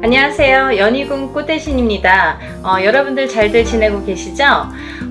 안녕하세요. 연희궁 꽃대신입니다. 여러분들 잘들 지내고 계시죠?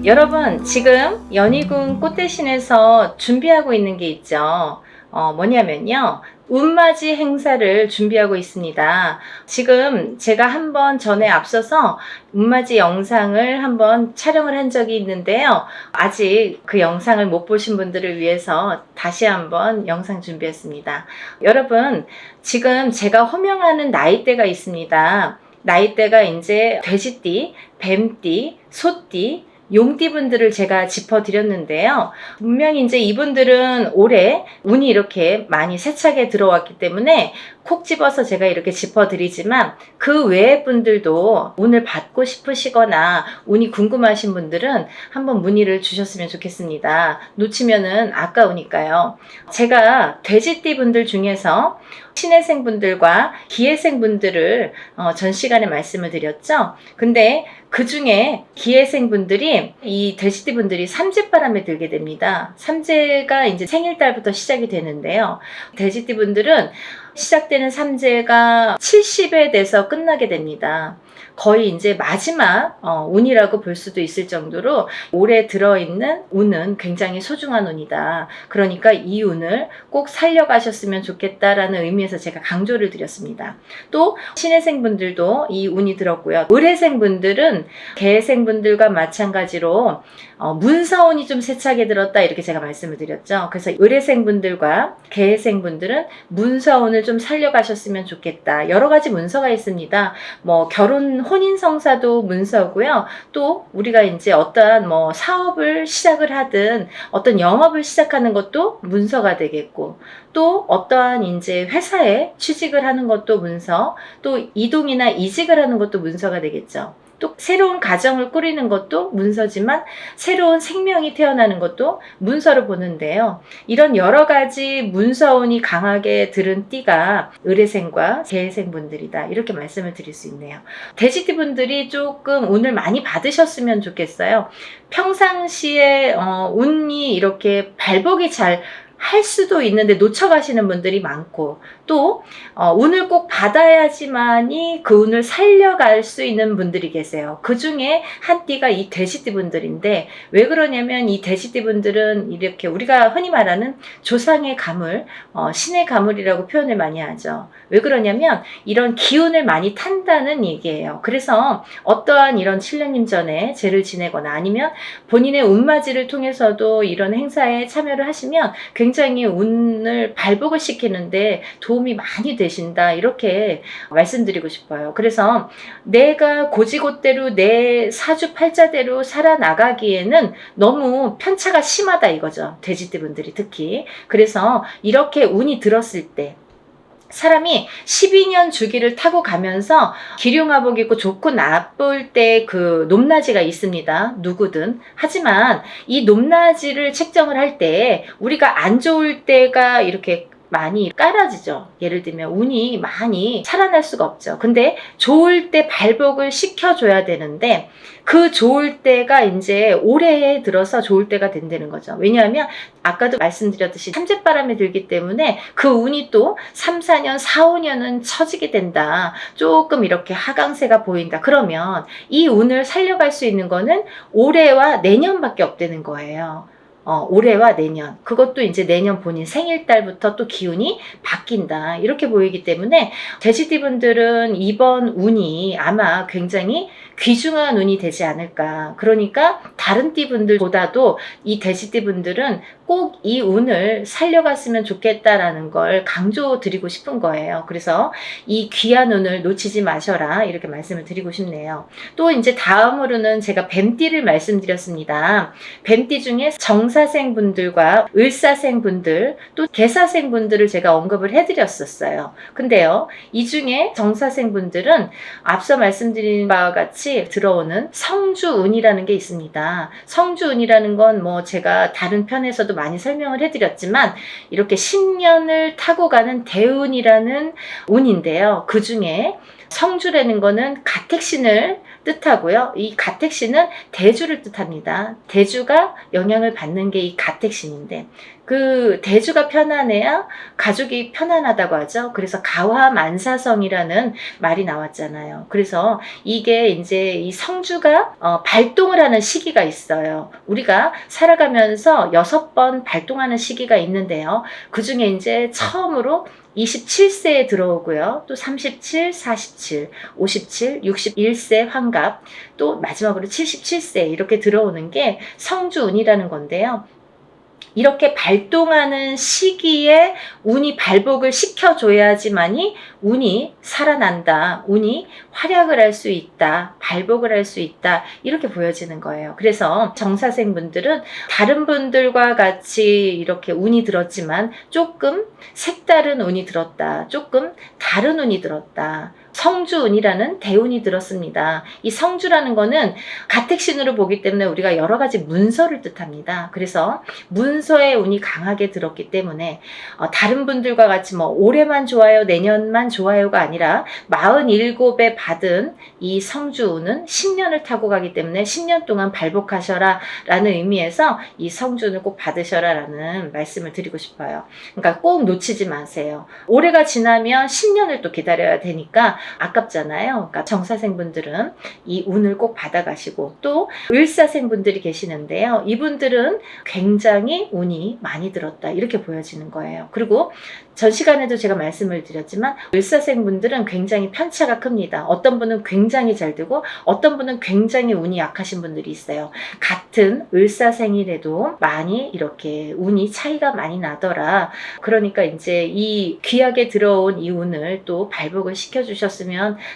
여러분, 지금 연희궁 꽃대신에서 준비하고 있는 게 있죠. 뭐냐면요. 운맞이 행사를 준비하고 있습니다. 지금 제가 한번 전에 앞서서 운맞이 영상을 한번 촬영을 한 적이 있는데요. 아직 그 영상을 못 보신 분들을 위해서 다시 한번 영상 준비했습니다. 여러분, 지금 제가 호명하는 나이대가 있습니다. 나이대가 이제 돼지띠, 뱀띠, 소띠, 용띠분들을 제가 짚어드렸는데요. 분명히 이제 이분들은 올해 운이 이렇게 많이 세차게 들어왔기 때문에 콕 집어서 제가 이렇게 짚어드리지만 그 외의 분들도 운을 받고 싶으시거나 운이 궁금하신 분들은 한번 문의를 주셨으면 좋겠습니다. 놓치면은 아까우니까요. 제가 돼지띠 분들 중에서 신해생 분들과 기해생 분들을 전 시간에 말씀을 드렸죠. 근데 그 중에 기해생 분들이 이 돼지띠 분들이 삼재바람에 들게 됩니다. 삼재가 이제 생일달부터 시작이 되는데요. 돼지띠 분들은 시작되는 삼재가 70에 돼서 끝나게 됩니다. 거의 이제 마지막 운이라고 볼 수도 있을 정도로 올해 들어있는 운은 굉장히 소중한 운이다. 그러니까 이 운을 꼭 살려가셨으면 좋겠다라는 의미에서 제가 강조를 드렸습니다. 또 신해생 분들도 이 운이 들었고요. 을해생 분들은 개해생 분들과 마찬가지로 문서운이 좀 세차게 들었다 이렇게 제가 말씀을 드렸죠. 그래서 을해생 분들과 개해생 분들은 문서운을 좀 살려가셨으면 좋겠다. 여러 가지 문서가 있습니다. 뭐 결혼 혼인성사도 문서고요. 또 우리가 이제 어떠한 뭐 사업을 시작을 하든 어떤 영업을 시작하는 것도 문서가 되겠고, 또 어떠한 이제 회사에 취직을 하는 것도 문서, 또 이동이나 이직을 하는 것도 문서가 되겠죠. 또 새로운 가정을 꾸리는 것도 문서지만 새로운 생명이 태어나는 것도 문서로 보는데요. 이런 여러 가지 문서운이 강하게 들은 띠가 을해생과 개해생 분들이다. 이렇게 말씀을 드릴 수 있네요. 돼지띠 분들이 조금 운을 많이 받으셨으면 좋겠어요. 평상시에 운이 이렇게 발복이 잘 할 수도 있는데 놓쳐가시는 분들이 많고, 또 운을 꼭 받아야지만이 그 운을 살려갈 수 있는 분들이 계세요. 그 중에 한 띠가 이 돼지띠 분들인데, 왜 그러냐면 이 돼지띠 분들은 이렇게 우리가 흔히 말하는 조상의 가물, 신의 가물이라고 표현을 많이 하죠. 왜 그러냐면 이런 기운을 많이 탄다는 얘기예요. 그래서 어떠한 이런 7년님 전에 제를 지내거나 아니면 본인의 운맞이를 통해서도 이런 행사에 참여를 하시면 굉장히 운을 발복을 시키는데 도움이 많이 되신다, 이렇게 말씀드리고 싶어요. 그래서 내가 고지고대로 내 사주팔자대로 살아나가기에는 너무 편차가 심하다 이거죠. 돼지띠 분들이 특히. 그래서 이렇게 운이 들었을 때 사람이 12년 주기를 타고 가면서 기륭화복 입고 좋고 나쁠 때 그 높낮이가 있습니다. 누구든. 하지만 이 높낮이를 책정을 할 때 우리가 안 좋을 때가 이렇게 많이 깔아지죠. 예를 들면 운이 많이 살아날 수가 없죠. 근데 좋을 때 발복을 시켜줘야 되는데 그 좋을 때가 이제 올해에 들어서 좋을 때가 된다는 거죠. 왜냐하면 아까도 말씀드렸듯이 삼재바람이 들기 때문에 그 운이 또 3, 4년, 4, 5년은 처지게 된다. 조금 이렇게 하강세가 보인다. 그러면 이 운을 살려갈 수 있는 거는 올해와 내년밖에 없다는 거예요. 올해와 내년, 그것도 이제 내년 본인 생일달부터 또 기운이 바뀐다, 이렇게 보이기 때문에 돼지띠 분들은 이번 운이 아마 굉장히 귀중한 운이 되지 않을까. 그러니까 다른 띠 분들보다도 이 돼지띠 분들은 꼭 이 운을 살려갔으면 좋겠다라는 걸 강조드리고 싶은 거예요. 그래서 이 귀한 운을 놓치지 마셔라, 이렇게 말씀을 드리고 싶네요. 또 이제 다음으로는 제가 뱀띠를 말씀드렸습니다. 뱀띠 중에 정사생 분들과 을사생 분들, 또 개사생 분들을 제가 언급을 해드렸었어요. 근데요, 이 중에 정사생 분들은 앞서 말씀드린 바와 같이 들어오는 성주운이라는 게 있습니다. 성주운이라는 건 뭐 제가 다른 편에서도 많이 설명을 해드렸지만 이렇게 10년을 타고 가는 대운이라는 운인데요. 그 중에 성주라는 거는 가택신을 뜻하고요. 이 가택신은 대주를 뜻합니다. 대주가 영향을 받는 게 이 가택신인데, 그 대주가 편안해야 가족이 편안하다고 하죠. 그래서 가화만사성이라는 말이 나왔잖아요. 그래서 이게 이제 이 성주가 발동을 하는 시기가 있어요. 우리가 살아가면서 6번 발동하는 시기가 있는데요. 그 중에 이제 처음으로 27세에 들어오고요. 또 37, 47, 57, 61세 환갑, 또 마지막으로 77세 이렇게 들어오는 게 성주운이라는 건데요. 이렇게 발동하는 시기에 운이 발복을 시켜줘야지만이 운이 살아난다. 운이 활약을 할 수 있다. 발복을 할 수 있다. 이렇게 보여지는 거예요. 그래서 정사생분들은 다른 분들과 같이 이렇게 운이 들었지만 조금 색다른 운이 들었다. 조금 다른 운이 들었다. 성주운이라는 대운이 들었습니다. 이 성주라는 거는 가택신으로 보기 때문에 우리가 여러 가지 문서를 뜻합니다. 그래서 문서의 운이 강하게 들었기 때문에 다른 분들과 같이 뭐 올해만 좋아요, 내년만 좋아요가 아니라 47에 받은 이 성주운은 10년을 타고 가기 때문에 10년 동안 발복하셔라 라는 의미에서 이 성주운을 꼭 받으셔라 라는 말씀을 드리고 싶어요. 그러니까 꼭 놓치지 마세요. 올해가 지나면 10년을 또 기다려야 되니까 아깝잖아요. 그러니까 정사생분들은 이 운을 꼭 받아가시고, 또 을사생분들이 계시는데요. 이분들은 굉장히 운이 많이 들었다 이렇게 보여지는 거예요. 그리고 전 시간에도 제가 말씀을 드렸지만 을사생분들은 굉장히 편차가 큽니다. 어떤 분은 굉장히 잘 되고 어떤 분은 굉장히 운이 약하신 분들이 있어요. 같은 을사생이라도 많이 이렇게 운이 차이가 많이 나더라. 그러니까 이제 이 귀하게 들어온 이 운을 또 발복을 시켜주셨으면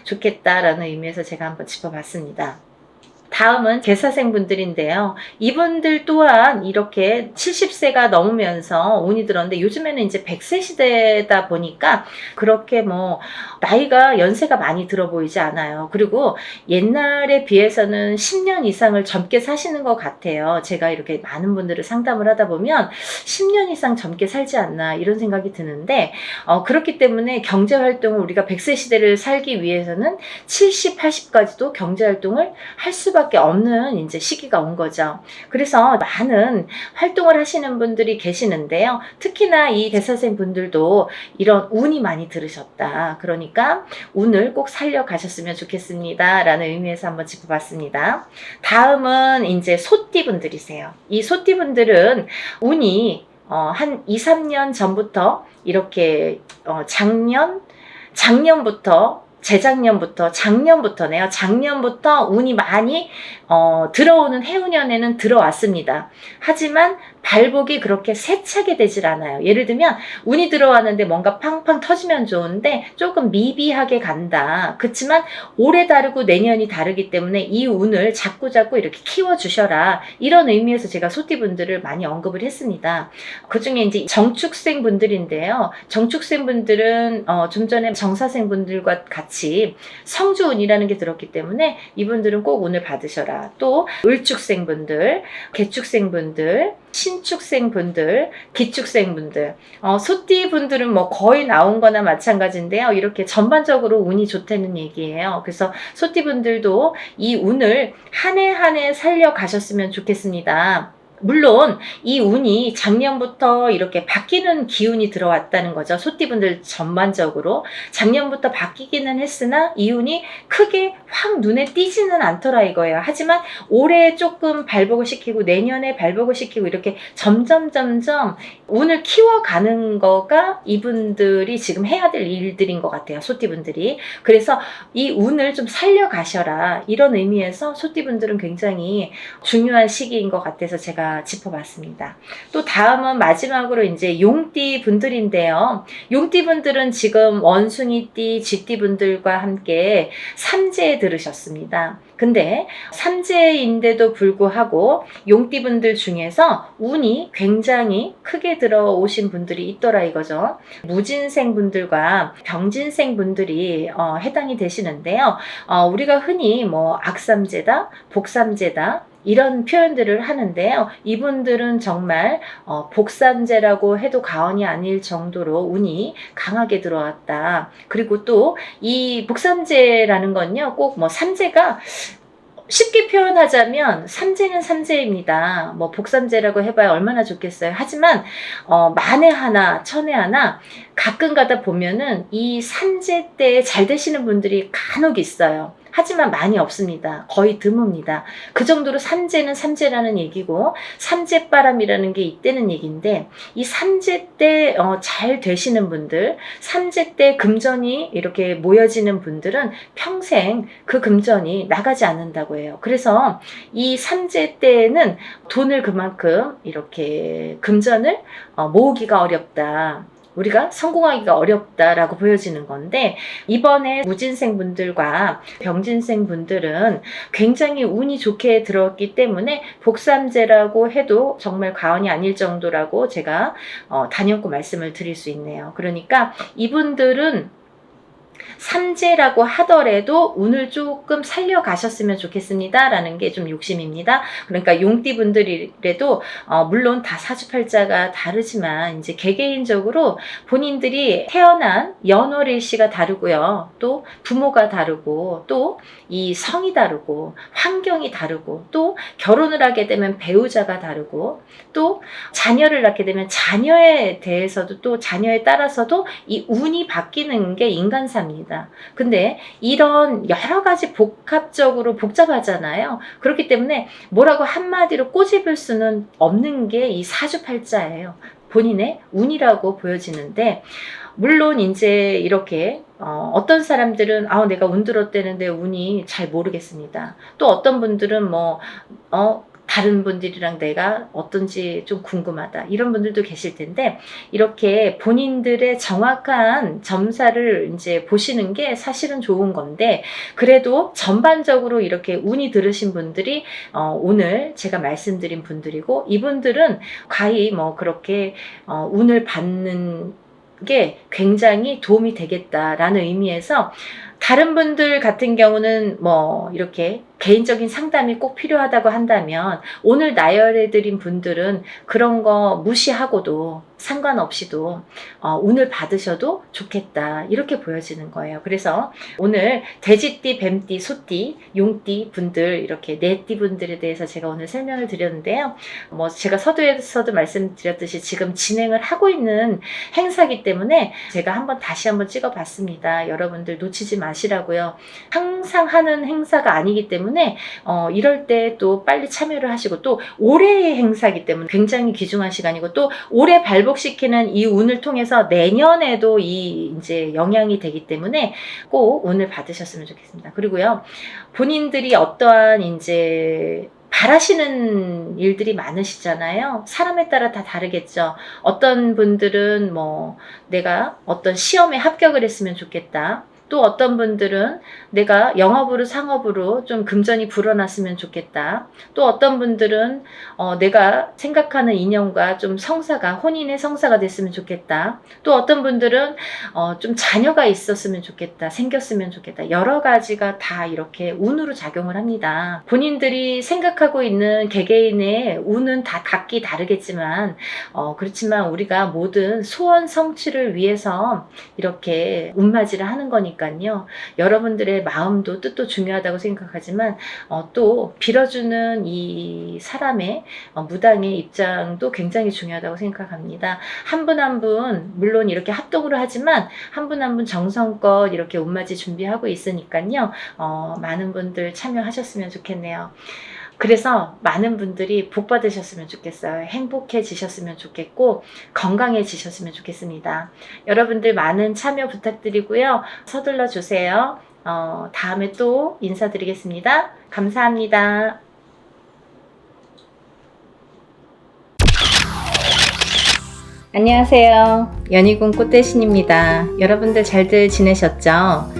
좋겠다라는 의미에서 제가 한번 짚어봤습니다. 다음은 개사생분들인데요. 이분들 또한 이렇게 70세가 넘으면서 운이 들었는데 요즘에는 이제 100세 시대다 보니까 그렇게 뭐 나이가 연세가 많이 들어 보이지 않아요. 그리고 옛날에 비해서는 10년 이상을 젊게 사시는 것 같아요. 제가 이렇게 많은 분들을 상담을 하다 보면 10년 이상 젊게 살지 않나 이런 생각이 드는데 그렇기 때문에 경제활동을 우리가 100세 시대를 살기 위해서는 70, 80까지도 경제활동을 할 수밖에 없는 이제 시기가 온 거죠. 그래서 많은 활동을 하시는 분들이 계시는데요. 특히나 이 대사생 분들도 이런 운이 많이 들으셨다. 그러니까 운을 꼭 살려가셨으면 좋겠습니다. 라는 의미에서 한번 짚어봤습니다. 다음은 이제 소띠 분들이세요. 이 소띠 분들은 운이 한 2, 3년 전부터 이렇게 작년부터네요. 작년부터 운이 많이 들어오는 해운년에는 들어왔습니다. 하지만 발복이 그렇게 세차게 되질 않아요. 예를 들면 운이 들어왔는데 뭔가 팡팡 터지면 좋은데 조금 미비하게 간다. 그렇지만 올해 다르고 내년이 다르기 때문에 이 운을 자꾸자꾸 이렇게 키워주셔라. 이런 의미에서 제가 소띠분들을 많이 언급을 했습니다. 그 중에 이제 정축생 분들인데요. 정축생 분들은 좀 전에 정사생 분들과 같이 성주운이라는 게 들었기 때문에 이분들은 꼭 운을 받으셔라. 또 을축생 분들, 개축생 분들, 신축생 분들, 기축생 분들, 소띠 분들은 뭐 거의 나온 거나 마찬가지인데요. 이렇게 전반적으로 운이 좋다는 얘기예요. 그래서 소띠 분들도 이 운을 한 해 한 해 살려 가셨으면 좋겠습니다. 물론 이 운이 작년부터 이렇게 바뀌는 기운이 들어왔다는 거죠. 소띠분들 전반적으로 작년부터 바뀌기는 했으나 이 운이 크게 확 눈에 띄지는 않더라 이거예요. 하지만 올해 조금 발복을 시키고 내년에 발복을 시키고 이렇게 점점 운을 키워가는 거가 이분들이 지금 해야 될 일들인 것 같아요. 소띠분들이. 그래서 이 운을 좀 살려가셔라 이런 의미에서 소띠분들은 굉장히 중요한 시기인 것 같아서 제가 짚어봤습니다. 또 다음은 마지막으로 이제 용띠 분들인데요. 용띠 분들은 지금 원숭이띠, 쥐띠 분들과 함께 삼재에 들으셨습니다. 근데 삼재인데도 불구하고 용띠 분들 중에서 운이 굉장히 크게 들어오신 분들이 있더라 이거죠. 무진생 분들과 병진생 분들이 해당이 되시는데요. 우리가 흔히 뭐 악삼재다, 복삼재다 이런 표현들을 하는데요. 이분들은 정말 복삼재라고 해도 과언이 아닐 정도로 운이 강하게 들어왔다. 그리고 또 이 복삼재라는 건요. 꼭 뭐 삼재가 쉽게 표현하자면 삼재는 삼재입니다. 뭐 복삼재라고 해봐야 얼마나 좋겠어요. 하지만 만에 하나 천에 하나 가끔 가다 보면은 이 삼재 때 잘 되시는 분들이 간혹 있어요. 하지만 많이 없습니다. 거의 드뭅니다. 그 정도로 삼재는 삼재라는 얘기고 삼재바람이라는 게 있다는 얘기인데, 이 삼재 때 잘 되시는 분들, 삼재 때 금전이 이렇게 모여지는 분들은 평생 그 금전이 나가지 않는다고 해요. 그래서 이 삼재 때는 돈을 그만큼 이렇게 금전을 모으기가 어렵다. 우리가 성공하기가 어렵다라고 보여지는 건데, 이번에 무진생 분들과 병진생 분들은 굉장히 운이 좋게 들어왔기 때문에 복삼재라고 해도 정말 과언이 아닐 정도라고 제가 단연코 말씀을 드릴 수 있네요. 그러니까 이분들은 삼재라고 하더라도 운을 조금 살려가셨으면 좋겠습니다 라는 게 좀 욕심입니다. 그러니까 용띠 분들이라도 물론 다 사주팔자가 다르지만 이제 개개인적으로 본인들이 태어난 연월일시가 다르고요, 또 부모가 다르고, 또 이 성이 다르고, 환경이 다르고, 또 결혼을 하게 되면 배우자가 다르고, 또 자녀를 낳게 되면 자녀에 대해서도, 또 자녀에 따라서도 이 운이 바뀌는 게 인간사입니다. 근데 이런 여러 가지 복합적으로 복잡하잖아요. 그렇기 때문에 뭐라고 한마디로 꼬집을 수는 없는 게 이 사주팔자예요. 본인의 운이라고 보여지는데, 물론 이제 이렇게 어떤 사람들은 내가 운 들었다는데 운이 잘 모르겠습니다. 또 어떤 분들은 다른 분들이랑 내가 어떤지 좀 궁금하다, 이런 분들도 계실 텐데, 이렇게 본인들의 정확한 점사를 이제 보시는 게 사실은 좋은 건데, 그래도 전반적으로 이렇게 운이 들으신 분들이 오늘 제가 말씀드린 분들이고, 이분들은 과히 그렇게 운을 받는 게 굉장히 도움이 되겠다라는 의미에서, 다른 분들 같은 경우는 이렇게 개인적인 상담이 꼭 필요하다고 한다면, 오늘 나열해드린 분들은 그런 거 무시하고도 상관없이도 운을 받으셔도 좋겠다, 이렇게 보여지는 거예요. 그래서 오늘 돼지띠, 뱀띠, 소띠, 용띠 분들, 이렇게 네 띠 분들에 대해서 제가 오늘 설명을 드렸는데요. 제가 서두에서도 말씀드렸듯이 지금 진행을 하고 있는 행사이기 때문에 제가 다시 한번 찍어봤습니다. 여러분들 놓치지 마시라고요. 항상 하는 행사가 아니기 때문에 이럴 때 또 빨리 참여를 하시고, 또 올해의 행사이기 때문에 굉장히 귀중한 시간이고, 또 올해 발복시키는 이 운을 통해서 내년에도 이제 영향이 되기 때문에 꼭 운을 받으셨으면 좋겠습니다. 그리고요, 본인들이 어떠한 이제 바라시는 일들이 많으시잖아요. 사람에 따라 다 다르겠죠. 어떤 분들은 내가 어떤 시험에 합격을 했으면 좋겠다. 또 어떤 분들은 내가 영업으로 상업으로 좀 금전이 불어났으면 좋겠다. 또 어떤 분들은 내가 생각하는 인연과 좀 혼인의 성사가 됐으면 좋겠다. 또 어떤 분들은 좀 자녀가 있었으면 좋겠다, 생겼으면 좋겠다. 여러 가지가 다 이렇게 운으로 작용을 합니다. 본인들이 생각하고 있는 개개인의 운은 다 각기 다르겠지만, 그렇지만 우리가 모든 소원 성취를 위해서 이렇게 운맞이를 하는 거니까요. 여러분들의 마음도 뜻도 중요하다고 생각하지만, 또 빌어주는 이 사람의 무당의 입장도 굉장히 중요하다고 생각합니다. 한 분 한 분 물론 이렇게 합동으로 하지만 한 분 한 분 정성껏 이렇게 운맞이 준비하고 있으니까요. 많은 분들 참여하셨으면 좋겠네요. 그래서 많은 분들이 복 받으셨으면 좋겠어요. 행복해지셨으면 좋겠고, 건강해지셨으면 좋겠습니다. 여러분들 많은 참여 부탁드리고요. 서둘러 주세요. 다음에 또 인사드리겠습니다. 감사합니다. 안녕하세요. 연희궁 꽃대신입니다. 여러분들 잘들 지내셨죠?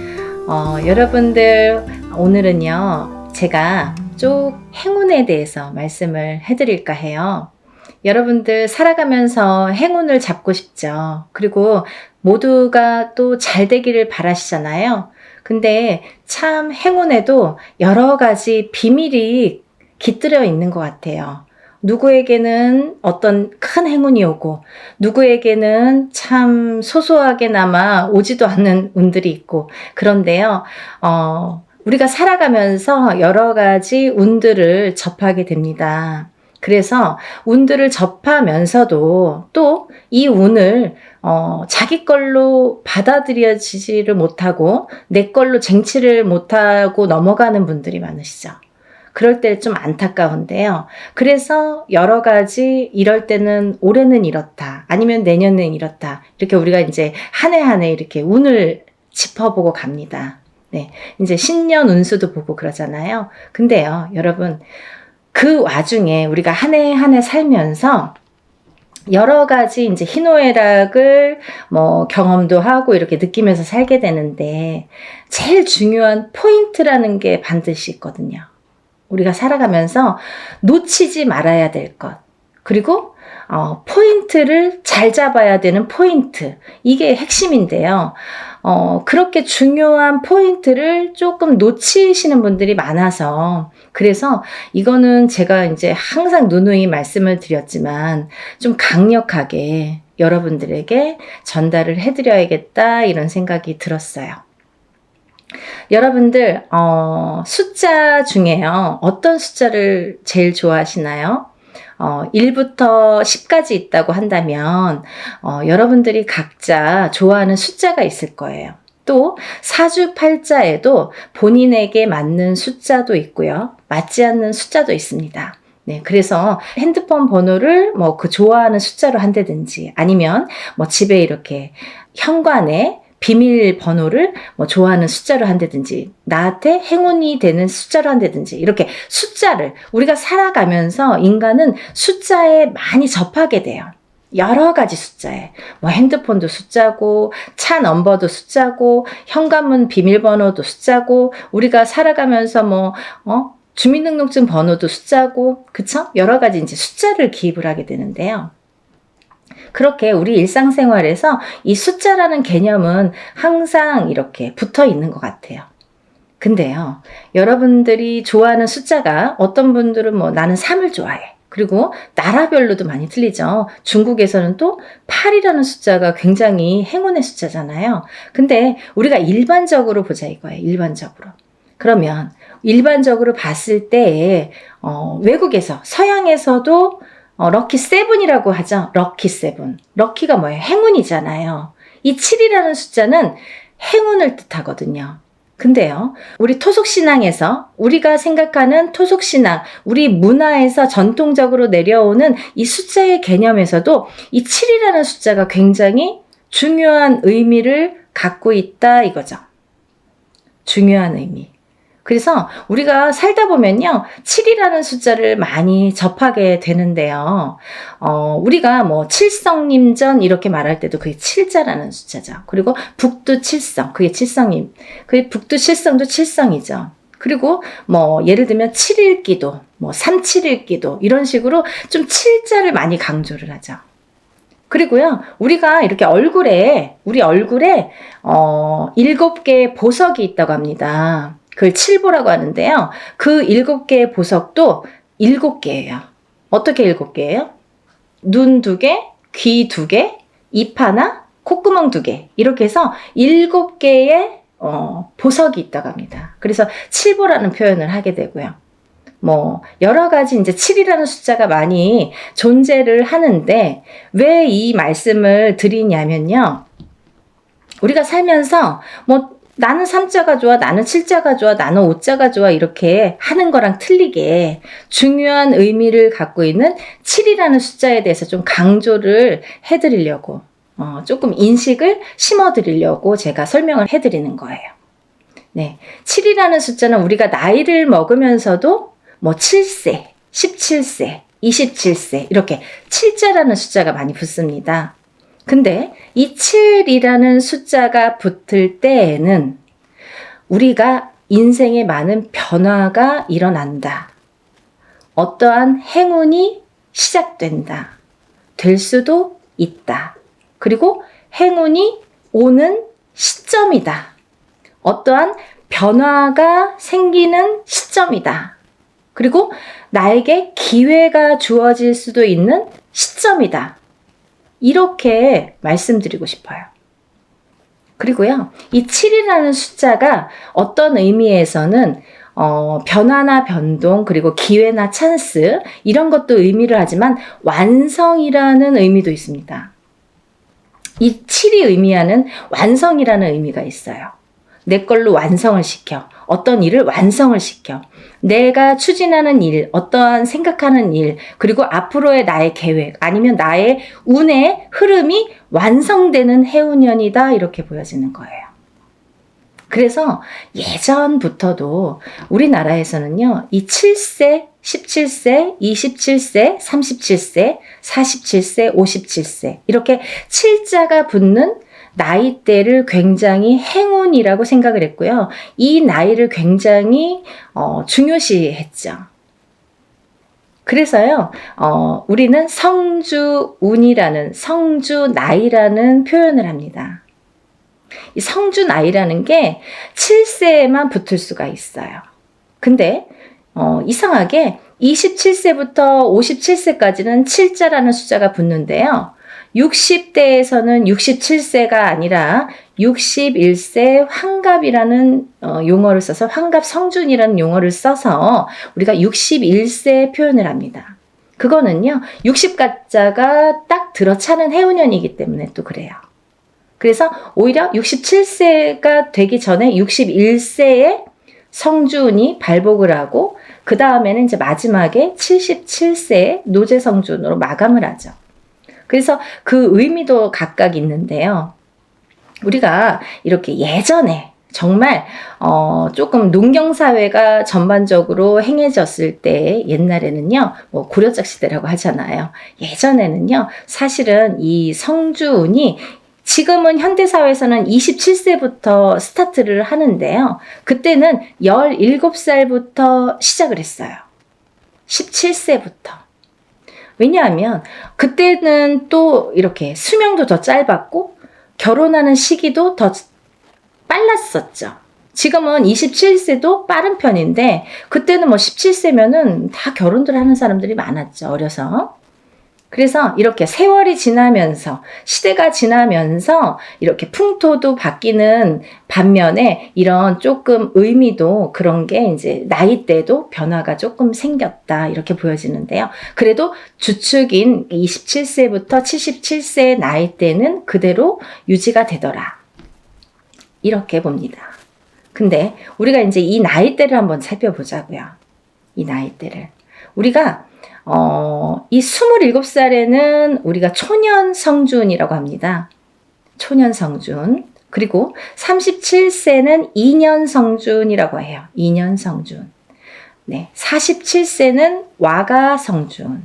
여러분들 오늘은요, 제가 쪽 행운에 대해서 말씀을 해드릴까 해요. 여러분들 살아가면서 행운을 잡고 싶죠. 그리고 모두가 또 잘 되기를 바라시잖아요. 근데 참 행운에도 여러 가지 비밀이 깃들여 있는 것 같아요. 누구에게는 어떤 큰 행운이 오고, 누구에게는 참 소소하게나마 오지도 않는 운들이 있고, 그런데요, 우리가 살아가면서 여러 가지 운들을 접하게 됩니다. 그래서 운들을 접하면서도 또 이 운을 자기 걸로 받아들여지지를 못하고 내 걸로 쟁취를 못하고 넘어가는 분들이 많으시죠. 그럴 때 좀 안타까운데요. 그래서 여러 가지 이럴 때는 올해는 이렇다. 아니면 내년은 이렇다. 이렇게 우리가 이제 한 해 한 해 이렇게 운을 짚어보고 갑니다. 네. 이제 신년 운수도 보고 그러잖아요. 근데요, 여러분, 그 와중에 우리가 한 해 한 해 살면서 여러 가지 이제 희노애락을 경험도 하고 이렇게 느끼면서 살게 되는데 제일 중요한 포인트라는 게 반드시 있거든요. 우리가 살아가면서 놓치지 말아야 될 것. 그리고 포인트를 잘 잡아야 되는 포인트. 이게 핵심인데요. 그렇게 중요한 포인트를 조금 놓치시는 분들이 많아서 그래서 이거는 제가 이제 항상 누누이 말씀을 드렸지만 좀 강력하게 여러분들에게 전달을 해드려야겠다 이런 생각이 들었어요. 여러분들 숫자 중에요. 어떤 숫자를 제일 좋아하시나요? 1부터 10까지 있다고 한다면 여러분들이 각자 좋아하는 숫자가 있을 거예요. 또 사주팔자에도 본인에게 맞는 숫자도 있고요. 맞지 않는 숫자도 있습니다. 네, 그래서 핸드폰 번호를 그 좋아하는 숫자로 한다든지 아니면 집에 이렇게 현관에 비밀번호를 좋아하는 숫자로 한다든지 나한테 행운이 되는 숫자로 한다든지 이렇게 숫자를 우리가 살아가면서 인간은 숫자에 많이 접하게 돼요. 여러 가지 숫자에 핸드폰도 숫자고 차 넘버도 숫자고 현관문 비밀번호도 숫자고 우리가 살아가면서 주민등록증 번호도 숫자고 그쵸? 여러 가지 이제 숫자를 기입을 하게 되는데요. 그렇게 우리 일상생활에서 이 숫자라는 개념은 항상 이렇게 붙어 있는 것 같아요. 근데요, 여러분들이 좋아하는 숫자가 어떤 분들은 나는 3을 좋아해. 그리고 나라별로도 많이 틀리죠. 중국에서는 또 8이라는 숫자가 굉장히 행운의 숫자잖아요. 근데 우리가 일반적으로 보자 이거예요. 일반적으로. 그러면 일반적으로 봤을 때 외국에서 서양에서도 럭키 세븐이라고 하죠. 럭키 세븐. 럭키가 뭐예요? 행운이잖아요. 이 7이라는 숫자는 행운을 뜻하거든요. 근데요, 우리 토속신앙에서 우리가 생각하는 토속신앙, 우리 문화에서 전통적으로 내려오는 이 숫자의 개념에서도 이 7이라는 숫자가 굉장히 중요한 의미를 갖고 있다 이거죠. 중요한 의미. 그래서 우리가 살다 보면요, 7이라는 숫자를 많이 접하게 되는데요. 우리가 칠성님전 이렇게 말할 때도 그게 7자라는 숫자죠. 그리고 북두 칠성, 그게 칠성님. 그게 북두 칠성도 칠성이죠. 그리고 예를 들면 7일기도, 371기도 이런 식으로 좀 7자를 많이 강조를 하죠. 그리고요, 우리가 이렇게 우리 얼굴에 7개의 보석이 있다고 합니다. 그걸 칠보라고 하는데요. 그 7개의 보석도 7개예요. 어떻게 7개예요? 눈 2개, 귀 2개, 입 하나, 콧구멍 2개. 이렇게 해서 7개의 보석이 있다고 합니다. 그래서 칠보라는 표현을 하게 되고요. 여러 가지 이제 7이라는 숫자가 많이 존재를 하는데 왜 이 말씀을 드리냐면요. 우리가 살면서 나는 3자가 좋아, 나는 7자가 좋아, 나는 5자가 좋아 이렇게 하는 거랑 틀리게 중요한 의미를 갖고 있는 7이라는 숫자에 대해서 좀 강조를 해드리려고 조금 인식을 심어드리려고 제가 설명을 해드리는 거예요. 네, 7이라는 숫자는 우리가 나이를 먹으면서도 7세, 17세, 27세 이렇게 7자라는 숫자가 많이 붙습니다. 근데 이 7이라는 숫자가 붙을 때에는 우리가 인생에 많은 변화가 일어난다. 어떠한 행운이 시작된다. 될 수도 있다. 그리고 행운이 오는 시점이다. 어떠한 변화가 생기는 시점이다. 그리고 나에게 기회가 주어질 수도 있는 시점이다. 이렇게 말씀드리고 싶어요. 그리고요, 이 7이라는 숫자가 어떤 의미에서는 변화나 변동, 그리고 기회나 찬스, 이런 것도 의미를 하지만 완성이라는 의미도 있습니다. 이 7이 의미하는 완성이라는 의미가 있어요. 내 걸로 완성을 시켜. 어떤 일을 완성을 시켜. 내가 추진하는 일, 어떠한 생각하는 일, 그리고 앞으로의 나의 계획, 아니면 나의 운의 흐름이 완성되는 해운년이다, 이렇게 보여지는 거예요. 그래서 예전부터도 우리나라에서는요, 이 7세, 17세, 27세, 37세, 47세, 57세, 이렇게 7자가 붙는 나이대를 굉장히 행운이라고 생각을 했고요. 이 나이를 굉장히 중요시했죠. 그래서요, 우리는 성주운이라는, 성주나이라는 표현을 합니다. 이 성주나이라는 게 7세에만 붙을 수가 있어요. 근데 이상하게 27세부터 57세까지는 7자라는 숫자가 붙는데요. 60대에서는 67세가 아니라 61세 환갑이라는 용어를 써서, 환갑 성준이라는 용어를 써서 우리가 61세 표현을 합니다. 그거는요, 60가자가 딱 들어차는 해운년이기 때문에 또 그래요. 그래서 오히려 67세가 되기 전에 61세에 성준이 발복을 하고, 그 다음에는 이제 마지막에 77세에 노제성준으로 마감을 하죠. 그래서 그 의미도 각각 있는데요. 우리가 이렇게 예전에 정말 조금 농경사회가 전반적으로 행해졌을 때, 옛날에는요, 뭐 고려적 시대라고 하잖아요. 예전에는요, 사실은 이 성주운이, 지금은 현대사회에서는 27세부터 스타트를 하는데요. 그때는 17살부터 시작을 했어요. 17세부터. 왜냐하면 그때는 또 이렇게 수명도 더 짧았고 결혼하는 시기도 더 빨랐었죠. 지금은 27세도 빠른 편인데 그때는 뭐 17세면은 다 결혼들 하는 사람들이 많았죠. 어려서. 그래서 이렇게 세월이 지나면서, 시대가 지나면서 이렇게 풍토도 바뀌는 반면에 이런 조금 의미도, 그런 게 이제 나이대도 변화가 조금 생겼다, 이렇게 보여지는데요. 그래도 주축인 27세부터 77세의 나이대는 그대로 유지가 되더라, 이렇게 봅니다. 근데 우리가 이제 이 나이대를 한번 살펴보자고요. 이 나이대를. 우리가 이 27살에는 우리가 초년성준이라고 합니다. 초년성준. 그리고 37세는 2년성준이라고 해요. 2년성준. 네, 47세는 와가성준.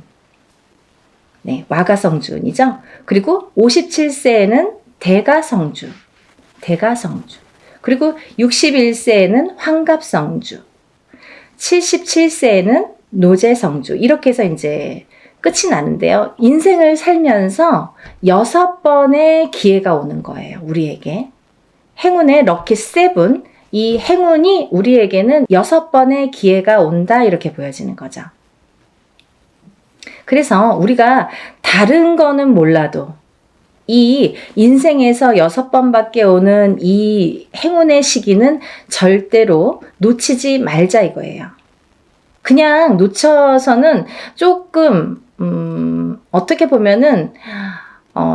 네, 와가성준이죠. 그리고 57세에는 대가성준. 대가성준. 그리고 61세에는 환갑성주. 77세에는 노제성주. 이렇게 해서 이제 끝이 나는데요. 인생을 살면서 6번의 기회가 오는 거예요. 우리에게. 행운의 럭키 세븐. 이 행운이 우리에게는 6번의 기회가 온다, 이렇게 보여지는 거죠. 그래서 우리가 다른 거는 몰라도 이 인생에서 6번밖에 오는 이 행운의 시기는 절대로 놓치지 말자, 이거예요. 그냥 놓쳐서는 조금 어떻게 보면은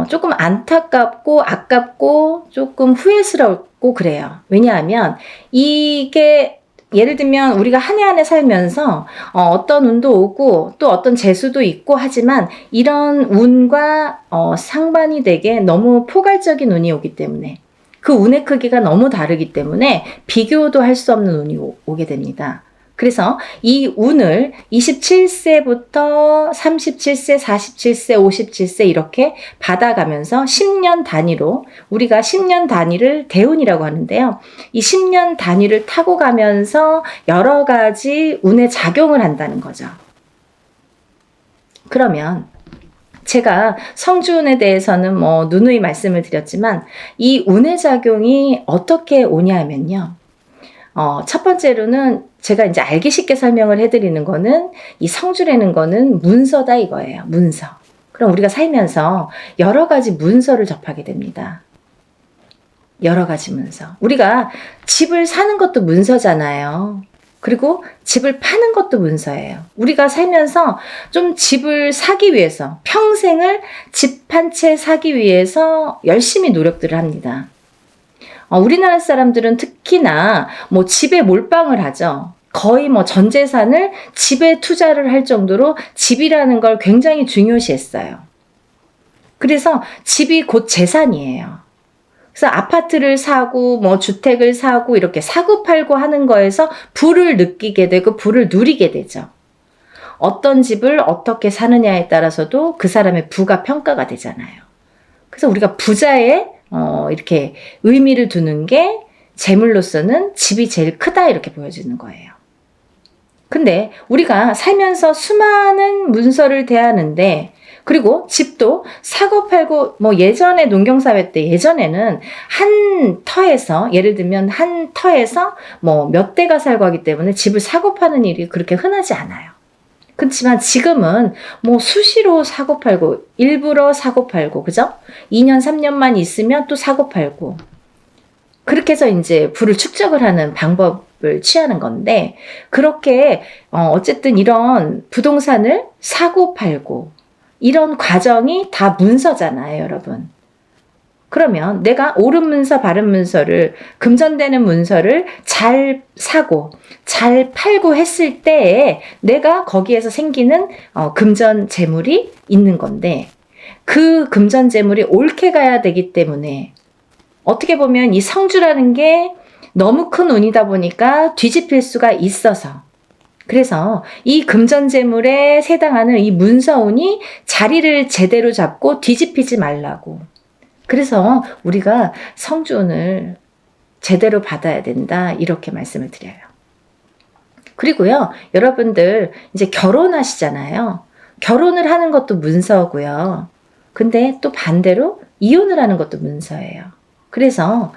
조금 안타깝고 아깝고 조금 후회스럽고 그래요. 왜냐하면 이게, 예를 들면 우리가 한 해 한 해 살면서 어떤 운도 오고 또 어떤 재수도 있고 하지만, 이런 운과 상반이 되게 너무 포괄적인 운이 오기 때문에, 그 운의 크기가 너무 다르기 때문에 비교도 할 수 없는 운이 오게 됩니다. 그래서 이 운을 27세부터 37세, 47세, 57세 이렇게 받아가면서 10년 단위로, 우리가 10년 단위를 대운이라고 하는데요. 이 10년 단위를 타고 가면서 여러 가지 운에 작용을 한다는 거죠. 그러면 제가 성주운에 대해서는 뭐 누누이 말씀을 드렸지만, 이 운의 작용이 어떻게 오냐면요. 첫 번째로는 제가 이제 알기 쉽게 설명을 해드리는 거는, 이 성주라는 거는 문서다, 이거예요. 문서. 그럼 우리가 살면서 여러 가지 문서를 접하게 됩니다. 여러 가지 문서. 우리가 집을 사는 것도 문서잖아요. 그리고 집을 파는 것도 문서예요. 우리가 살면서 좀 집을 사기 위해서, 평생을 집 한 채 사기 위해서 열심히 노력들을 합니다. 우리나라 사람들은 특히나 뭐 집에 몰빵을 하죠. 거의 뭐 전 재산을 집에 투자를 할 정도로 집이라는 걸 굉장히 중요시했어요. 그래서 집이 곧 재산이에요. 그래서 아파트를 사고 뭐 주택을 사고 이렇게 사고 팔고 하는 거에서 부를 느끼게 되고 부를 누리게 되죠. 어떤 집을 어떻게 사느냐에 따라서도 그 사람의 부가 평가가 되잖아요. 그래서 우리가 부자에 이렇게 의미를 두는 게 재물로서는 집이 제일 크다 이렇게 보여지는 거예요. 근데 우리가 살면서 수많은 문서를 대하는데 그리고 집도 사고 팔고 뭐 예전에 농경사회 때 예전에는 한 터에서 예를 들면 한 터에서 뭐 몇 대가 살고 하기 때문에 집을 사고 파는 일이 그렇게 흔하지 않아요. 그렇지만 지금은 뭐 수시로 사고 팔고 일부러 사고 팔고 그죠? 2년 3년만 있으면 또 사고 팔고 그렇게 해서 이제 부를 축적을 하는 방법을 취하는 건데 그렇게 어쨌든 이런 부동산을 사고 팔고 이런 과정이 다 문서잖아요, 여러분. 그러면 내가 옳은 문서, 바른 문서를, 금전되는 문서를 잘 사고, 잘 팔고 했을 때에 내가 거기에서 생기는 금전 재물이 있는 건데, 그 금전 재물이 옳게 가야 되기 때문에, 어떻게 보면 이 성주라는 게 너무 큰 운이다 보니까 뒤집힐 수가 있어서, 그래서 이 금전재물에 해당하는 이 문서운이 자리를 제대로 잡고 뒤집히지 말라고. 그래서 우리가 성주운을 제대로 받아야 된다 이렇게 말씀을 드려요. 그리고요, 여러분들 이제 결혼하시잖아요. 결혼을 하는 것도 문서고요. 근데 또 반대로 이혼을 하는 것도 문서예요. 그래서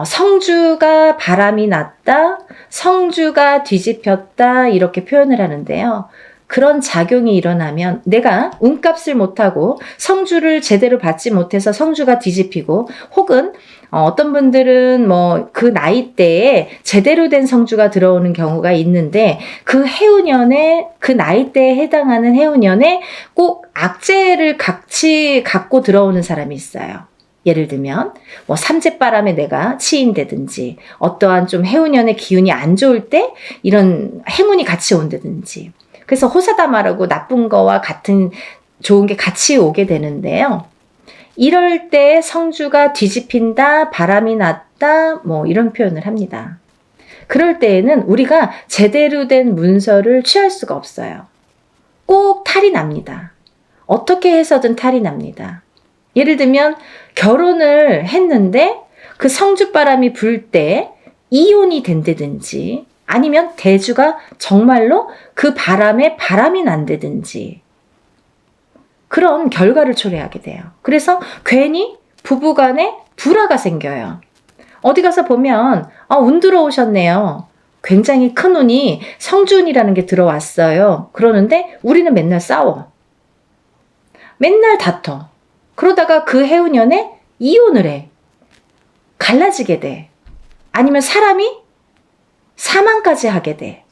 성주가 바람이 났다, 성주가 뒤집혔다 이렇게 표현을 하는데요. 그런 작용이 일어나면 내가 운값을 못하고 성주를 제대로 받지 못해서 성주가 뒤집히고 혹은 어떤 분들은 뭐 그 나이대에 제대로 된 성주가 들어오는 경우가 있는데 그 해운년에 그 나이대에 해당하는 해운년에 꼭 악재를 같이 갖고 들어오는 사람이 있어요. 예를 들면 뭐 삼재바람에 내가 치인다든지 어떠한 좀 해운년의 기운이 안 좋을 때 이런 행운이 같이 온다든지 그래서 호사다마라고 나쁜 거와 같은 좋은 게 같이 오게 되는데요. 이럴 때 성주가 뒤집힌다, 바람이 났다 뭐 이런 표현을 합니다. 그럴 때에는 우리가 제대로 된 문서를 취할 수가 없어요. 꼭 탈이 납니다. 어떻게 해서든 탈이 납니다. 예를 들면 결혼을 했는데 그 성주바람이 불 때 이혼이 된다든지 아니면 대주가 정말로 그 바람에 바람이 난다든지 그런 결과를 초래하게 돼요. 그래서 괜히 부부간에 불화가 생겨요. 어디 가서 보면 운 들어오셨네요. 굉장히 큰 운이 성주운이라는 게 들어왔어요. 그러는데 우리는 맨날 싸워. 맨날 다퉈. 그러다가 그 해운년에 이혼을 해. 갈라지게 돼. 아니면 사람이 사망까지 하게 돼.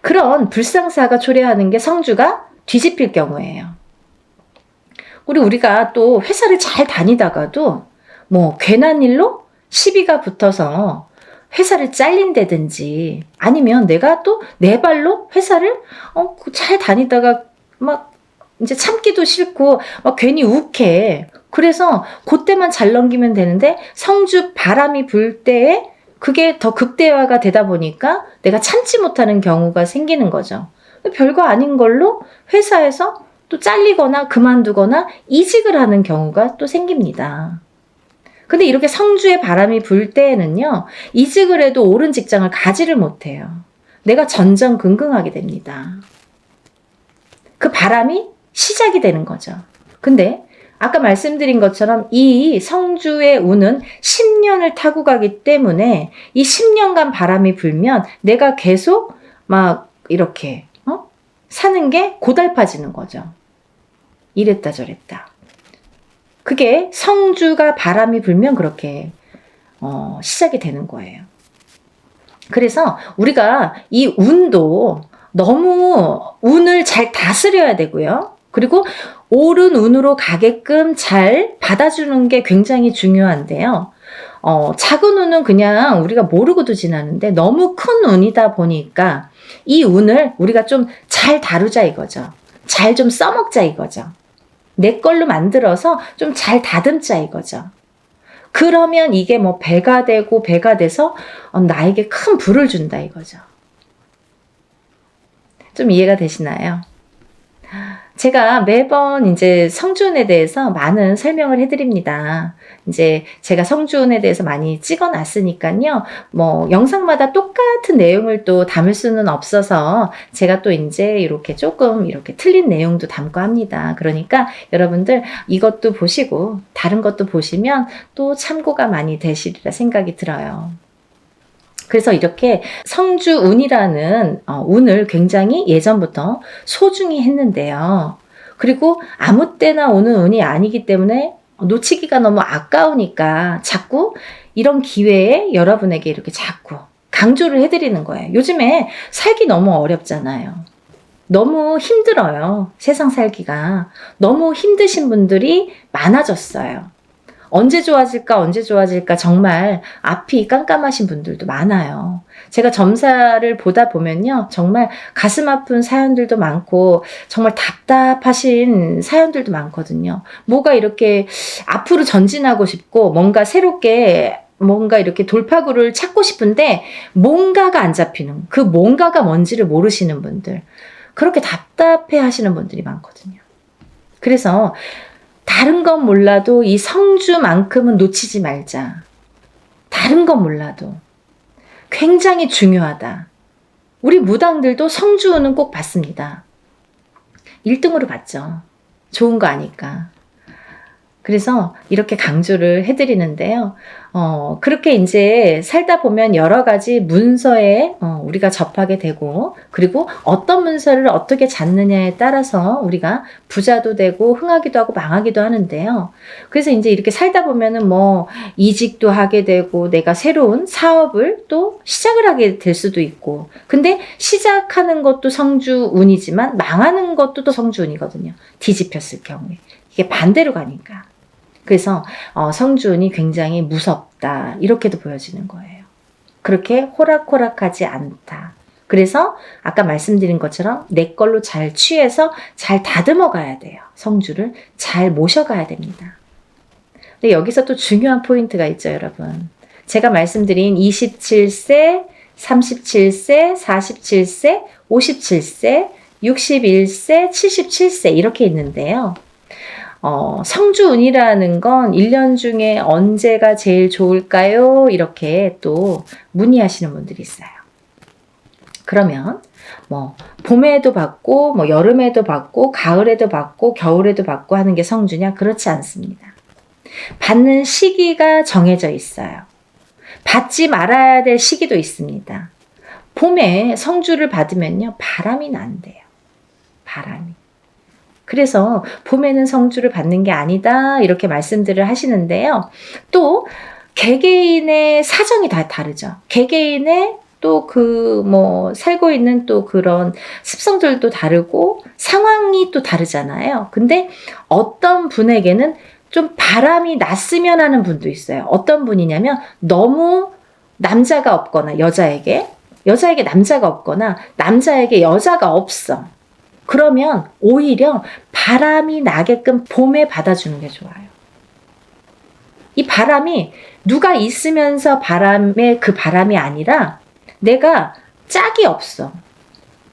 그런 불상사가 초래하는 게 성주가 뒤집힐 경우예요. 우리가 또 회사를 잘 다니다가도 뭐 괜한 일로 시비가 붙어서 회사를 잘린다든지 아니면 내가 또 내 발로 회사를 잘 다니다가 막 이제 참기도 싫고 막 괜히 욱해. 그래서 그때만 잘 넘기면 되는데 성주 바람이 불 때에 그게 더 극대화가 되다 보니까 내가 참지 못하는 경우가 생기는 거죠. 별거 아닌 걸로 회사에서 또 잘리거나 그만두거나 이직을 하는 경우가 또 생깁니다. 근데 이렇게 성주의 바람이 불 때에는요, 이직을 해도 옳은 직장을 가지를 못해요. 내가 전전긍긍하게 됩니다. 그 바람이 시작이 되는 거죠. 근데 아까 말씀드린 것처럼 이 성주의 운은 10년을 타고 가기 때문에 이 10년간 바람이 불면 내가 계속 막 이렇게 사는 게 고달파지는 거죠. 이랬다 저랬다. 그게 성주가 바람이 불면 그렇게 시작이 되는 거예요. 그래서 우리가 이 운도 너무 운을 잘 다스려야 되고요. 그리고 옳은 운으로 가게끔 잘 받아주는 게 굉장히 중요한데요. 작은 운은 그냥 우리가 모르고도 지나는데 너무 큰 운이다 보니까 이 운을 우리가 좀 잘 다루자 이거죠. 잘 좀 써먹자 이거죠. 내 걸로 만들어서 좀 잘 다듬자 이거죠. 그러면 이게 뭐 배가 되고 배가 돼서 나에게 큰 부를 준다 이거죠. 좀 이해가 되시나요? 제가 매번 이제 성주운에 대해서 많은 설명을 해드립니다. 이제 제가 성주운에 대해서 많이 찍어놨으니까요. 뭐 영상마다 똑같은 내용을 또 담을 수는 없어서 제가 또 이제 이렇게 조금 이렇게 틀린 내용도 담고 합니다. 그러니까 여러분들 이것도 보시고 다른 것도 보시면 또 참고가 많이 되시리라 생각이 들어요. 그래서 이렇게 성주운이라는 운을 굉장히 예전부터 소중히 했는데요. 그리고 아무 때나 오는 운이 아니기 때문에 놓치기가 너무 아까우니까 자꾸 이런 기회에 여러분에게 이렇게 자꾸 강조를 해드리는 거예요. 요즘에 살기 너무 어렵잖아요. 너무 힘들어요. 세상 살기가. 너무 힘드신 분들이 많아졌어요. 언제 좋아질까 언제 좋아질까 정말 앞이 깜깜하신 분들도 많아요. 제가 점사를 보다 보면요. 정말 가슴 아픈 사연들도 많고 정말 답답하신 사연들도 많거든요. 뭐가 이렇게 앞으로 전진하고 싶고 뭔가 새롭게 뭔가 이렇게 돌파구를 찾고 싶은데 뭔가가 안 잡히는 그 뭔가가 뭔지를 모르시는 분들 그렇게 답답해 하시는 분들이 많거든요. 그래서 다른 건 몰라도 이 성주만큼은 놓치지 말자. 다른 건 몰라도 굉장히 중요하다. 우리 무당들도 성주운은 꼭 받습니다. 1등으로 받죠. 좋은 거 아니까. 그래서 이렇게 강조를 해드리는데요. 그렇게 이제 살다 보면 여러 가지 문서에 우리가 접하게 되고, 그리고 어떤 문서를 어떻게 잡느냐에 따라서 우리가 부자도 되고, 흥하기도 하고, 망하기도 하는데요. 그래서 이제 이렇게 살다 보면은 뭐, 이직도 하게 되고, 내가 새로운 사업을 또 시작을 하게 될 수도 있고, 근데 시작하는 것도 성주운이지만, 망하는 것도 또 성주운이거든요. 뒤집혔을 경우에. 이게 반대로 가니까. 그래서 성주운이 굉장히 무섭다 이렇게도 보여지는 거예요. 그렇게 호락호락하지 않다. 그래서 아까 말씀드린 것처럼 내 걸로 잘 취해서 잘 다듬어 가야 돼요. 성주를 잘 모셔가야 됩니다. 근데 여기서 또 중요한 포인트가 있죠, 여러분. 제가 말씀드린 27세, 37세, 47세, 57세, 61세, 77세 이렇게 있는데요. 성주운이라는 건 1년 중에 언제가 제일 좋을까요? 이렇게 또 문의하시는 분들이 있어요. 그러면 뭐 봄에도 받고 뭐 여름에도 받고 가을에도 받고 겨울에도 받고 하는 게 성주냐? 그렇지 않습니다. 받는 시기가 정해져 있어요. 받지 말아야 될 시기도 있습니다. 봄에 성주를 받으면요. 바람이 난대요. 바람이. 그래서 봄에는 성주를 받는 게 아니다 이렇게 말씀들을 하시는데요. 또 개개인의 사정이 다 다르죠. 개개인의 또 그 뭐 살고 있는 또 그런 습성들도 다르고 상황이 또 다르잖아요. 근데 어떤 분에게는 좀 바람이 났으면 하는 분도 있어요. 어떤 분이냐면 너무 남자가 없거나 여자에게 남자가 없거나 남자에게 여자가 없어. 그러면 오히려 바람이 나게끔 봄에 받아주는 게 좋아요. 이 바람이 누가 있으면서 바람의 그 바람이 아니라 내가 짝이 없어.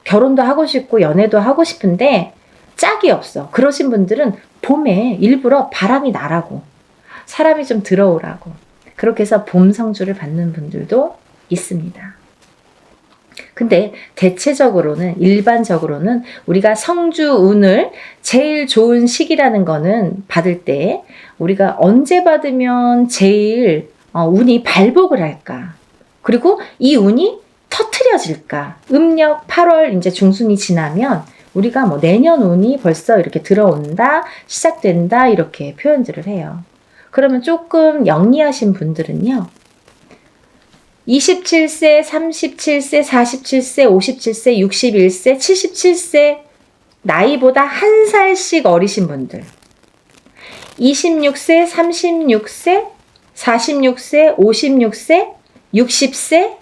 결혼도 하고 싶고 연애도 하고 싶은데 짝이 없어. 그러신 분들은 봄에 일부러 바람이 나라고 사람이 좀 들어오라고 그렇게 해서 봄 성주를 받는 분들도 있습니다. 근데 대체적으로는 일반적으로는 우리가 성주운을 제일 좋은 시기라는 거는 받을 때 우리가 언제 받으면 제일 운이 발복을 할까? 그리고 이 운이 터트려질까? 음력 8월 이제 중순이 지나면 우리가 뭐 내년 운이 벌써 이렇게 들어온다, 시작된다 이렇게 표현들을 해요. 그러면 조금 영리하신 분들은요. 27세, 37세, 47세, 57세, 61세, 77세 나이보다 한 살씩 어리신 분들 26세, 36세, 46세, 56세, 60세,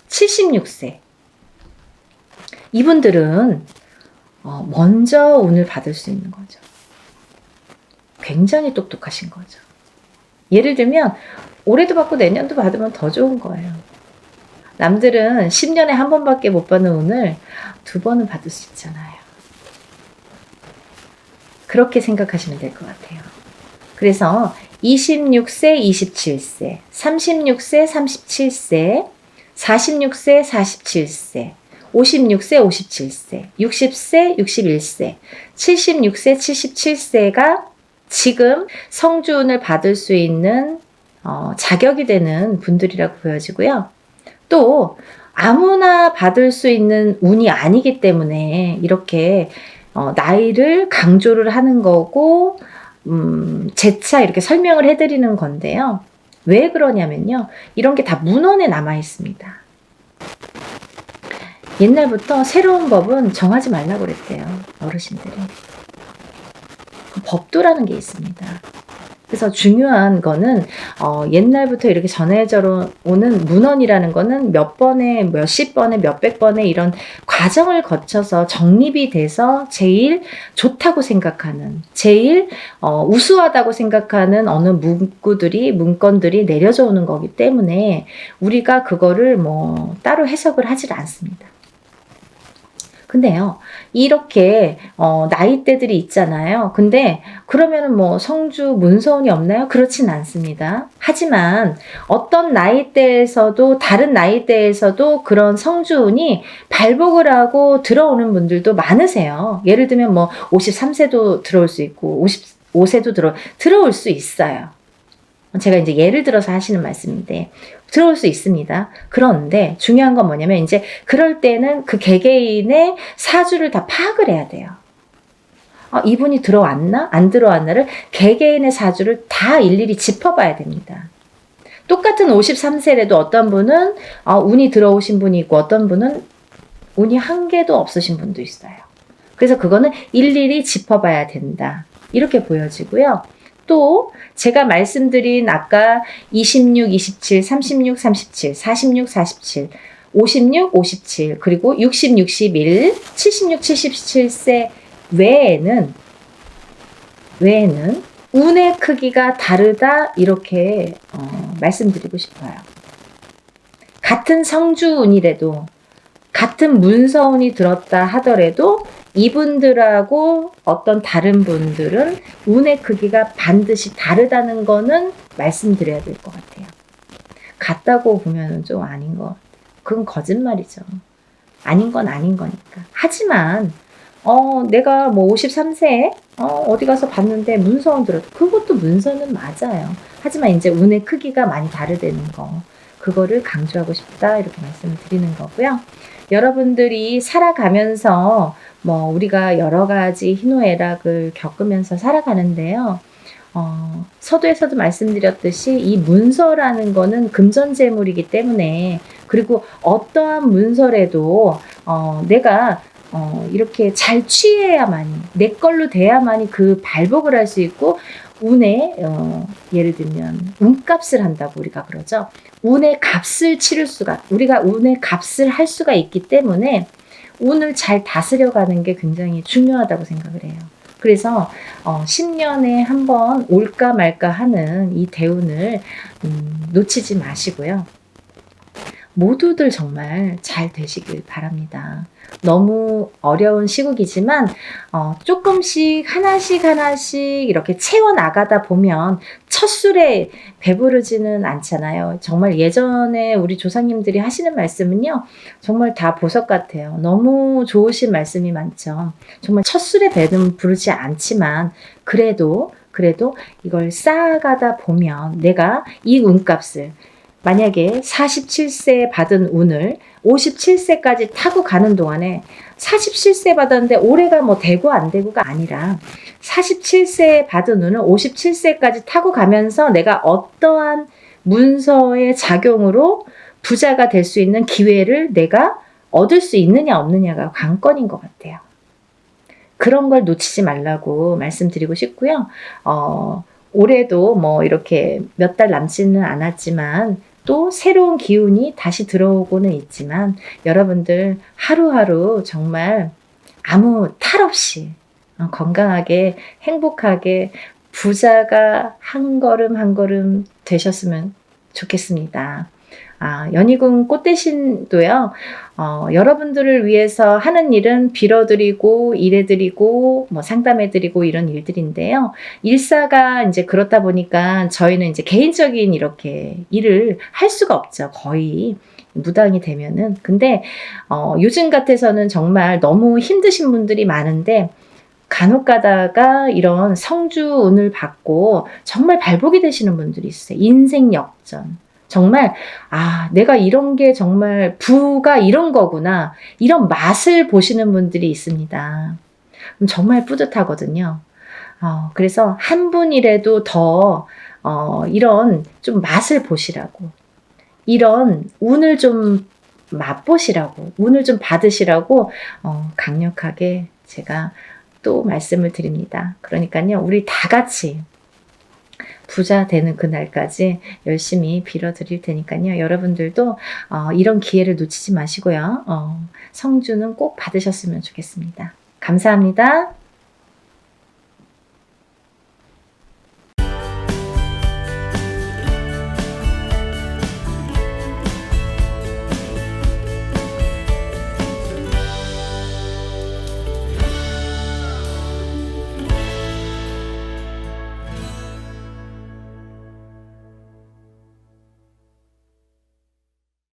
76세 이분들은 먼저 운을 받을 수 있는 거죠. 굉장히 똑똑하신 거죠. 예를 들면 올해도 받고 내년도 받으면 더 좋은 거예요. 남들은 10년에 한 번밖에 못 받는 운을 2번은 받을 수 있잖아요. 그렇게 생각하시면 될 것 같아요. 그래서 26세, 27세, 36세, 37세, 46세, 47세, 56세, 57세, 60세, 61세, 76세, 77세가 지금 성주운을 받을 수 있는 자격이 되는 분들이라고 보여지고요. 또 아무나 받을 수 있는 운이 아니기 때문에 이렇게 나이를 강조를 하는 거고 재차 이렇게 설명을 해드리는 건데요. 왜 그러냐면요. 이런 게 다 문헌에 남아 있습니다. 옛날부터 새로운 법은 정하지 말라고 그랬대요. 어르신들이. 법도라는 게 있습니다. 그래서 중요한 거는 옛날부터 이렇게 전해져 오는 문헌이라는 거는 몇 번에 몇십 번에 몇백 번에 이런 과정을 거쳐서 정립이 돼서 제일 좋다고 생각하는 제일 우수하다고 생각하는 어느 문건들이 내려져 오는 거기 때문에 우리가 그거를 뭐 따로 해석을 하질 않습니다. 근데요, 이렇게 나이대들이 있잖아요. 근데 그러면은 뭐 성주 문서운이 없나요? 그렇진 않습니다. 하지만 어떤 나이대에서도 다른 나이대에서도 그런 성주운이 발복을 하고 들어오는 분들도 많으세요. 예를 들면 뭐 53세도 들어올 수 있고 55세도 들어올 수 있어요. 제가 이제 예를 들어서 하시는 말씀인데 들어올 수 있습니다. 그런데 중요한 건 뭐냐면 이제 그럴 때는 그 개개인의 사주를 다 파악을 해야 돼요. 이분이 들어왔나? 안 들어왔나를 개개인의 사주를 다 일일이 짚어봐야 됩니다. 똑같은 53세라도 어떤 분은 운이 들어오신 분이 있고 어떤 분은 운이 한 개도 없으신 분도 있어요. 그래서 그거는 일일이 짚어봐야 된다. 이렇게 보여지고요. 또 제가 말씀드린 아까 26, 27, 36, 37, 46, 47, 56, 57 그리고 60, 61, 76, 77세 외에는 운의 크기가 다르다 이렇게 말씀드리고 싶어요. 같은 성주운이라도 같은 문서운이 들었다 하더라도 이분들하고 어떤 다른 분들은 운의 크기가 반드시 다르다는 거는 말씀드려야 될 것 같아요. 같다고 보면 좀 아닌 것. 그건 거짓말이죠. 아닌 건 아닌 거니까. 하지만 내가 뭐 53세에 어디 가서 봤는데 문서운 들어도 그것도 문서는 맞아요. 하지만 이제 운의 크기가 많이 다르다는 거. 그거를 강조하고 싶다 이렇게 말씀을 드리는 거고요. 여러분들이 살아가면서 뭐 우리가 여러 가지 희노애락을 겪으면서 살아가는데요. 서두에서도 말씀드렸듯이 이 문서라는 거는 금전재물이기 때문에 그리고 어떠한 문서라도 내가 이렇게 잘 취해야만이 내 걸로 돼야만이 그 발복을 할 수 있고 운에 예를 들면 운값을 한다고 우리가 그러죠. 운의 값을 치를 수가 우리가 운의 값을 할 수가 있기 때문에 운을 잘 다스려가는 게 굉장히 중요하다고 생각을 해요. 그래서 10년에 한 번 올까 말까 하는 이 대운을 놓치지 마시고요. 모두들 정말 잘 되시길 바랍니다. 너무 어려운 시국이지만 조금씩 하나씩 이렇게 채워나가다 보면 첫 술에 배부르지는 않잖아요. 정말 예전에 우리 조상님들이 하시는 말씀은요. 정말 다 보석 같아요. 너무 좋으신 말씀이 많죠. 정말 첫 술에 배는 부르지 않지만 그래도 이걸 쌓아가다 보면 내가 이 운값을 만약에 47세에 받은 운을 57세까지 타고 가는 동안에 47세 받았는데 올해가 뭐 되고 안 되고가 아니라 47세에 받은 운을 57세까지 타고 가면서 내가 어떠한 문서의 작용으로 부자가 될 수 있는 기회를 내가 얻을 수 있느냐 없느냐가 관건인 것 같아요. 그런 걸 놓치지 말라고 말씀드리고 싶고요. 올해도 뭐 이렇게 몇 달 남지는 않았지만 또 새로운 기운이 다시 들어오고는 있지만 여러분들 하루하루 정말 아무 탈 없이 건강하게 행복하게 부자가 한 걸음 한 걸음 되셨으면 좋겠습니다. 연희궁 꽃대신도요, 여러분들을 위해서 하는 일은 빌어드리고, 일해드리고, 뭐 상담해드리고 이런 일들인데요. 일사가 이제 그렇다 보니까 저희는 이제 개인적인 이렇게 일을 할 수가 없죠. 거의 무당이 되면은. 근데, 요즘 같아서는 정말 너무 힘드신 분들이 많은데, 간혹 가다가 이런 성주운을 받고 정말 발복이 되시는 분들이 있어요. 인생 역전. 정말 내가 이런 게 정말 부가 이런 거구나. 이런 맛을 보시는 분들이 있습니다. 정말 뿌듯하거든요. 그래서 한 분이라도 더 이런 좀 맛을 보시라고. 이런 운을 좀 맛보시라고. 운을 좀 받으시라고 강력하게 제가 또 말씀을 드립니다. 그러니까요. 우리 다 같이 부자 되는 그날까지 열심히 빌어드릴 테니까요. 여러분들도 이런 기회를 놓치지 마시고요. 성주는 꼭 받으셨으면 좋겠습니다. 감사합니다.